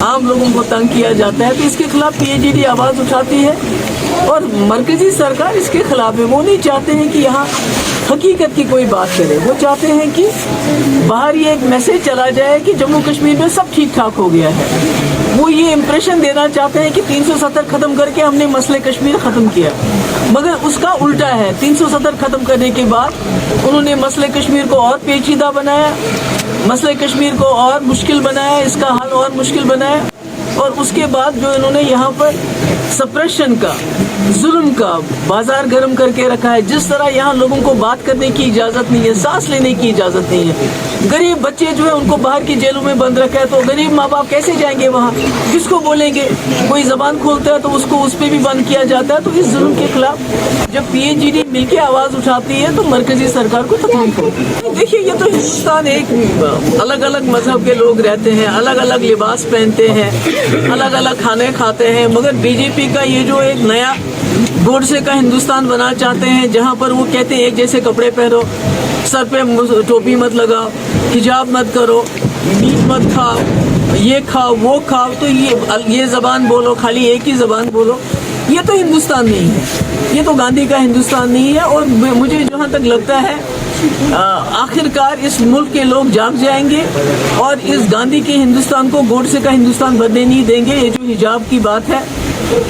عام लोगों को तंग किया जाता है, तो इसके खिलाफ पीएचडी आवाज उठाती है और मरकजी सरकार इसके खिलाफ है। वो नहीं चाहते हैं कि यहाँ हकीकत की कोई बात करे, वो चाहते हैं कि बाहर ये एक मैसेज चला जाए कि जम्मू कश्मीर में सब ठीक ठाक हो गया है। वो ये इम्प्रेशन देना चाहते हैं कि 370 खत्म करके हमने मसले कश्मीर खत्म किया, मगर उसका उल्टा है। 370 खत्म करने के बाद उन्होंने मसले कश्मीर को और पेचीदा बनाया, मसले कश्मीर को और मुश्किल बनाया, इसका हल और मुश्किल बनाया। और उसके बाद जो इन्होंने यहाँ पर सप्रेशन का, जुल्म का बाजार गर्म करके रखा है। जिस तरह यहाँ लोगों को बात करने की इजाज़त नहीं है, सांस लेने की इजाज़त नहीं है। गरीब बच्चे जो है उनको बाहर की जेलों में बंद रखा है, तो गरीब माँ बाप कैसे जाएंगे वहाँ, किसको बोलेंगे? कोई जबान खोलता है तो उसको उस पर भी बंद किया जाता है। तो इस जुल्म के खिलाफ जब पीएचडी मिलके आवाज़ उठाती है तो मरकजी सरकार को तकलीफ होती है। देखिए, ये तो हिंदुस्तान एक अलग अलग मजहब के लोग रहते हैं, अलग अलग लिबास पहनते हैं, अलग अलग खाने खाते हैं, मगर बीजेपी का ये जो एक नया गोडसे का हिंदुस्तान बना चाहते हैं, जहाँ पर वो कहते हैं एक जैसे कपड़े पहनो, सर पे टोपी मत लगाओ, हिजाब मत करो, मीट मत खाओ, ये खाओ वो खाओ, तो ये जबान बोलो, खाली एक ही जबान बोलो। ये तो हिंदुस्तान नहीं है, ये तो गांधी का हिंदुस्तान नहीं है। और मुझे जहाँ तक लगता है आखिरकार इस मुल्क के लोग जाग जाएंगे और इस गांधी के हिंदुस्तान को गोडसे का हिंदुस्तान बनने नहीं देंगे। ये जो हिजाब की बात है,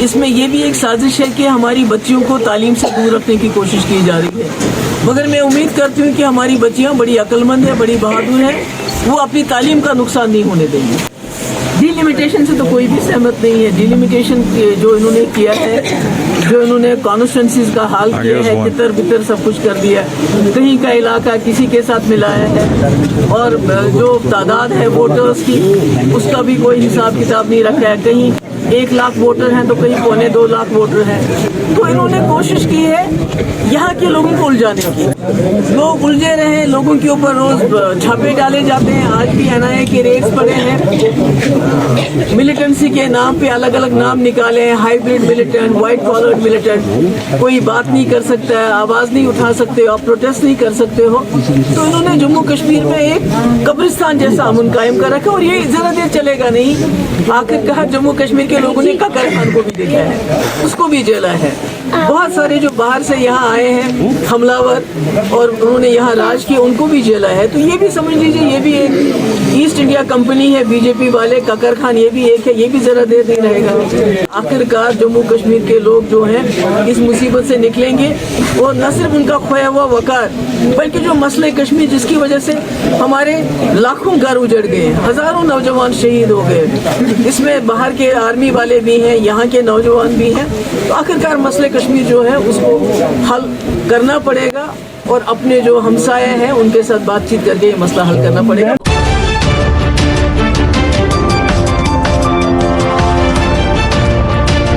इसमें ये भी एक साजिश है कि हमारी बच्चियों को तालीम से दूर रखने की कोशिश की जा रही है। मगर मैं उम्मीद करती हूँ कि हमारी बच्चियाँ बड़ी अक्लमंद है, बड़ी बहादुर है, वो अपनी तालीम का नुकसान नहीं होने देंगी। डिलिमिटेशन से तो कोई भी सहमत नहीं है। डिलिमिटेशन जो इन्होंने किया है, जो इन्होंने कॉन्स्टिट्यूंसीज का हाल किया है, तितर बितर सब कुछ कर दिया, कहीं का इलाका किसी के साथ मिलाया है, और जो तादाद है वोटर्स की उसका भी कोई हिसाब किताब नहीं रखा है। कहीं 1 लाख वोटर हैं तो कहीं 2.25 लाख वोटर हैं। तो इन्होंने कोशिश की है यहाँ के लोगों को उलझाने की। लोग उलझे रहे, लोगों के ऊपर रोज छापे डाले जाते हैं। आज भी एनआईए के रेड्स पड़े हैं, मिलिटेंसी के नाम पे अलग अलग नाम निकाले हैं, hybrid militant, white collared militant. कोई बात नहीं कर सकता है, आवाज नहीं उठा सकते हो, आप प्रोटेस्ट नहीं कर सकते हो। तो इन्होंने जम्मू कश्मीर में एक कब्रिस्तान जैसा अमन कायम कर रखा, और ये ज्यादा देर चलेगा नहीं। आखिरकार जम्मू कश्मीर के लोगों ने ककर खान को भी देखा है, उसको भी जेला है। बहुत सारे जो बाहर से यहाँ आए हैं हमलावर और उन्होंने यहाँ राज किया, उनको भी जेला है। तो ये भी समझ लीजिए, ये भी एक ईस्ट इंडिया कंपनी है बीजेपी वाले, ककर खान ये भी एक है, ये भी जरा देर नहीं रहेगा। आखिरकार जम्मू कश्मीर के लोग जो हैं इस मुसीबत से निकलेंगे, और न सिर्फ उनका खोया हुआ वकार, बल्कि जो मसले कश्मीर जिसकी वजह से हमारे लाखों घर उजड़ गए, हजारों नौजवान शहीद हो गए, इसमें बाहर के आर्मी वाले भी हैं, यहाँ के नौजवान भी हैं। तो आखिरकार मसले कश्मीर जो है उसको हल करना पड़ेगा, और अपने जो हमसाया हैं उनके साथ बातचीत करके ये मसला हल करना पड़ेगा।